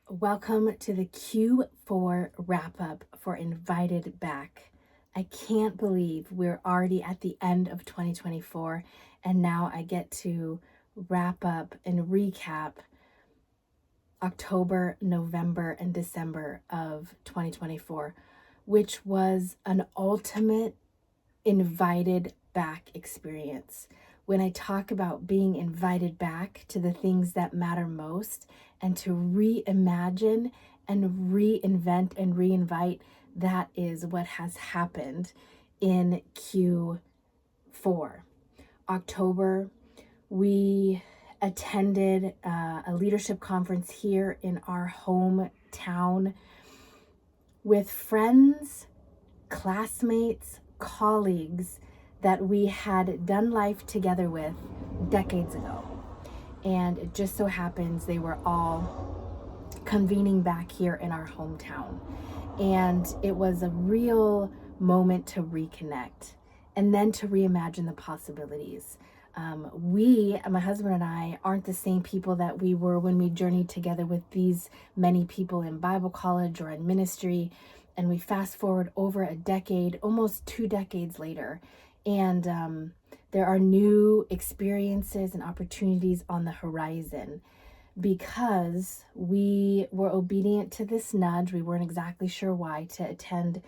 Welcome to the Q4 wrap-up for Invited Back. I can't believe we're already at the end of 2024, and now I get to wrap up and recap October, November, and December of 2024, which was an ultimate invited back experience. When I talk about being invited back to the things that matter most and to reimagine and reinvent and reinvite, that is what has happened in Q4. October, we attended a leadership conference here in our hometown with friends, classmates, colleagues that we had done life together with decades ago. And it just so happens they were all convening back here in our hometown. And it was a real moment to reconnect and then to reimagine the possibilities. My husband and I, aren't the same people that we were when we journeyed together with these many people in Bible college or in ministry. And we fast forward over a decade, almost 2 decades later, and there are new experiences and opportunities on the horizon because we were obedient to this nudge. We weren't exactly sure why, to attend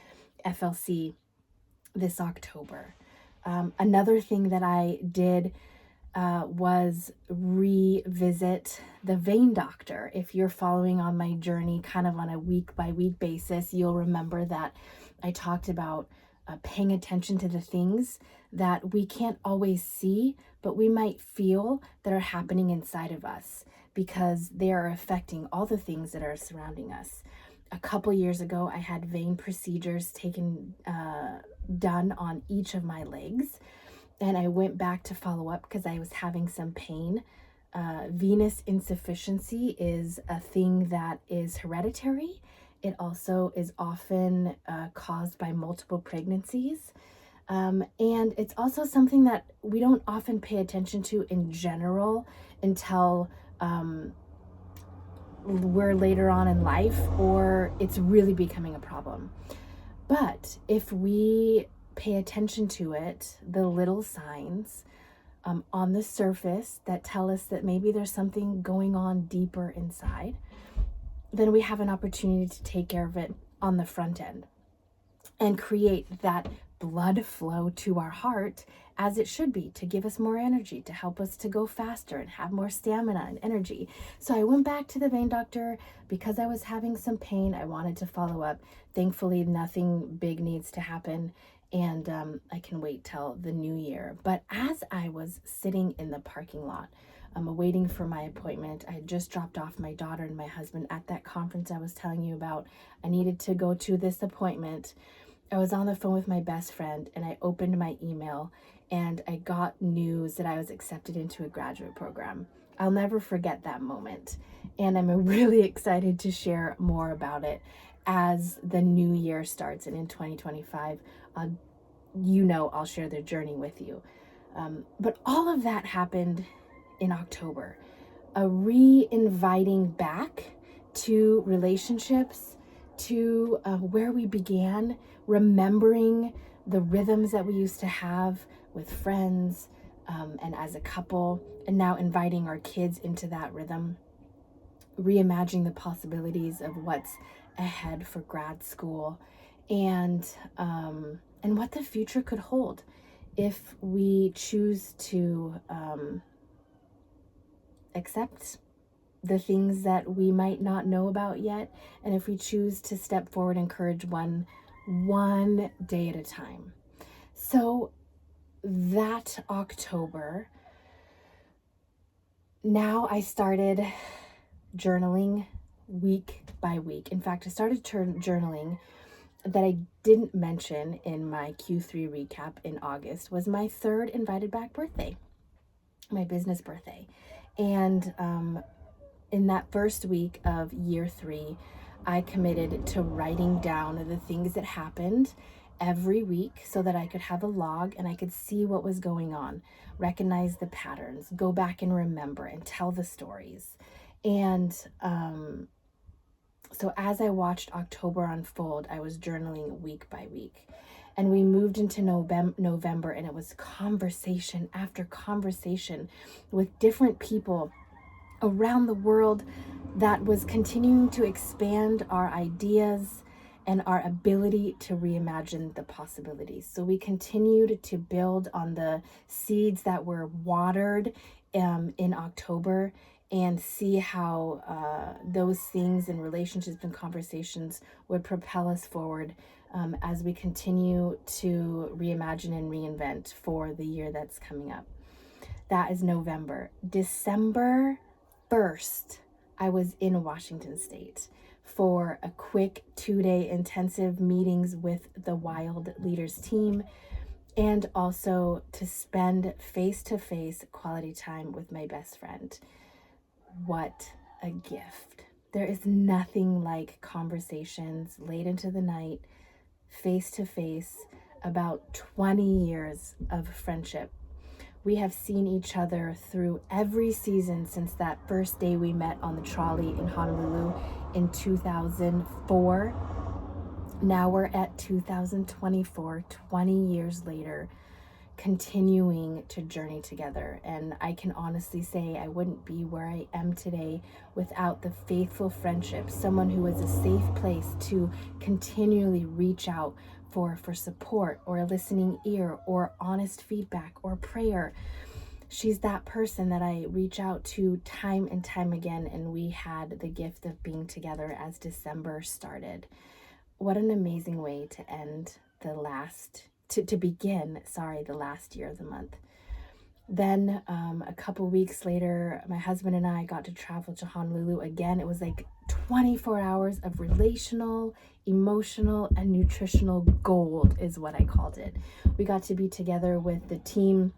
FLC this October. Another thing that I did was revisit the vein doctor. If you're following on my journey kind of on a week by week basis, you'll remember that I talked about paying attention to the things that we can't always see, but we might feel that are happening inside of us because they are affecting all the things that are surrounding us. A couple years ago, I had vein procedures done on each of my legs, and I went back to follow up because I was having some pain. Venous insufficiency is a thing that is hereditary. It also is often caused by multiple pregnancies. And it's also something that we don't often pay attention to in general until we're later on in life or it's really becoming a problem. But if we pay attention to it, the little signs on the surface that tell us that maybe there's something going on deeper inside, then we have an opportunity to take care of it on the front end and create that blood flow to our heart as it should be, to give us more energy, to help us to go faster and have more stamina and energy. So I went back to the vein doctor because I was having some pain. I wanted to follow up. Thankfully, nothing big needs to happen, and I can wait till the new year. But as I was sitting in the parking lot, waiting for my appointment, I had just dropped off my daughter and my husband at that conference I was telling you about. I needed to go to this appointment. I was on the phone with my best friend and I opened my email and I got news that I was accepted into a graduate program. I'll never forget that moment. And I'm really excited to share more about it as the new year starts. And in 2025, I'll share the journey with you. But all of that happened in October. A re-inviting back to relationships, to where we began, remembering the rhythms that we used to have with friends and as a couple, and now inviting our kids into that rhythm, reimagining the possibilities of what's ahead for grad school, and what the future could hold if we choose to accept the things that we might not know about yet, and if we choose to step forward and encourage one day at a time. So that October, now I started journaling week by week. In fact, I started journaling that I didn't mention in my Q3 recap in August was my 3rd invited back birthday, my business birthday. And in that first week of year 3, I committed to writing down the things that happened every week so that I could have a log and I could see what was going on, recognize the patterns, go back and remember and tell the stories. And So as I watched October unfold, I was journaling week by week. And we moved into November, and it was conversation after conversation with different people around the world that was continuing to expand our ideas and our ability to reimagine the possibilities. So we continued to build on the seeds that were watered in October, and see how those things and relationships and conversations would propel us forward as we continue to reimagine and reinvent for the year that's coming up. That is November. December 1st, I was in Washington State for a quick 2-day intensive meetings with the Wild Leaders team, and also to spend face-to-face quality time with my best friend. What a gift. There is nothing like conversations late into the night, face-to-face, about 20 years of friendship. We have seen each other through every season since that first day we met on the trolley in Honolulu in 2004. Now we're at 2024, 20 years later, continuing to journey together. And I can honestly say I wouldn't be where I am today without the faithful friendship, someone who is a safe place to continually reach out for support or a listening ear or honest feedback or prayer. She's that person that I reach out to time and time again, and we had the gift of being together as December started. What an amazing way to end to begin the last year of the month. Then a couple weeks later, my husband and I got to travel to Honolulu again. It was like 24 hours of relational, emotional, and nutritional gold is what I called it. We got to be together with the team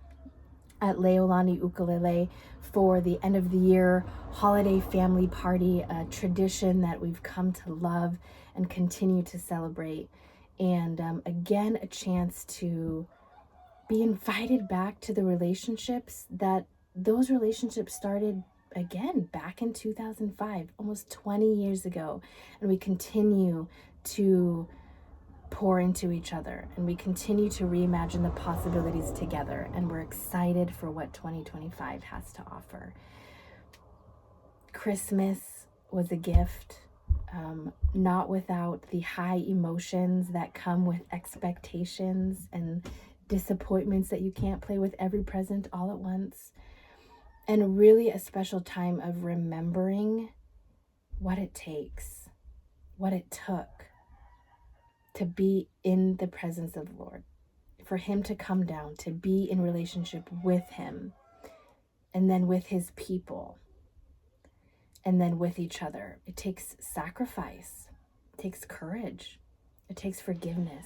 at Leolani Ukulele for the end of the year holiday family party, a tradition that we've come to love and continue to celebrate. And again, a chance to be invited back to the relationships that those relationships started again back in 2005, almost 20 years ago. And we continue to pour into each other, and we continue to reimagine the possibilities together, and we're excited for what 2025 has to offer. Christmas was a gift, not without the high emotions that come with expectations and disappointments that you can't play with every present all at once, and really a special time of remembering what it takes, what it took to be in the presence of the Lord, for him to come down, to be in relationship with him, and then with his people, and then with each other. It takes sacrifice, it takes courage, it takes forgiveness,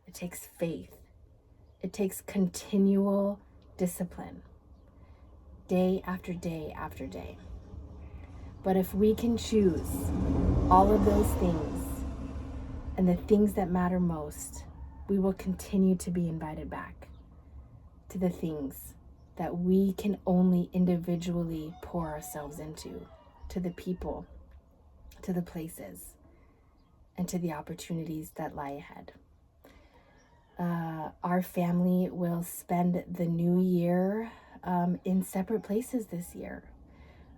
it takes faith, it takes continual discipline, day after day after day. But if we can choose all of those things, and the things that matter most, we will continue to be invited back to the things that we can only individually pour ourselves into, to the people, to the places, and to the opportunities that lie ahead. Our family will spend the new year in separate places this year.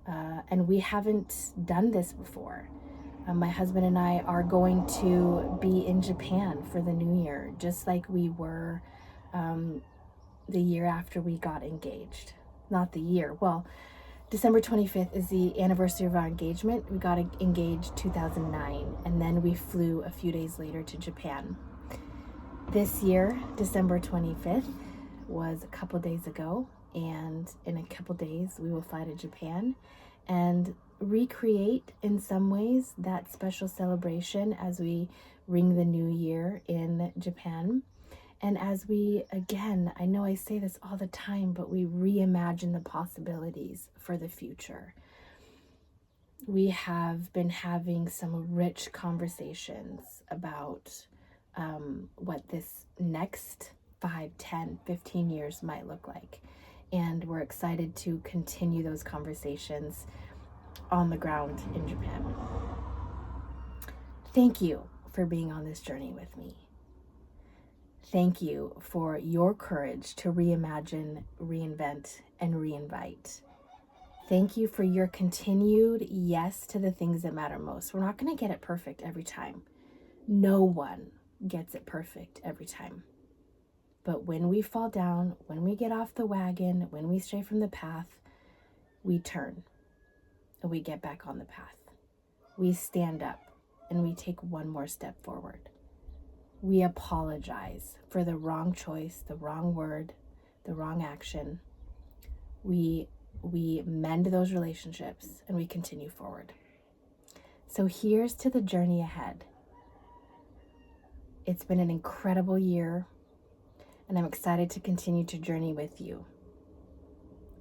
And we haven't done this before. My husband and I are going to be in Japan for the new year, just like we were the year after we got engaged. Not the year. Well, December 25th is the anniversary of our engagement. We got engaged 2009, and then we flew a few days later to Japan. This year, December 25th, was a couple days ago, and in a couple days we will fly to Japan and recreate in some ways that special celebration as we ring the new year in Japan. And as we, again, I know I say this all the time, but we reimagine the possibilities for the future. We have been having some rich conversations about what this next 5, 10, 15 years might look like. And we're excited to continue those conversations on the ground in Japan. Thank you for being on this journey with me. Thank you for your courage to reimagine, reinvent, and reinvite. Thank you for your continued yes to the things that matter most. We're not going to get it perfect every time. No one gets it perfect every time. But when we fall down, when we get off the wagon, when we stray from the path, we turn and we get back on the path. We stand up and we take one more step forward. We apologize for the wrong choice, the wrong word, the wrong action. We mend those relationships and we continue forward. So here's to the journey ahead. It's been an incredible year, and I'm excited to continue to journey with you.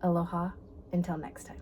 Aloha, until next time.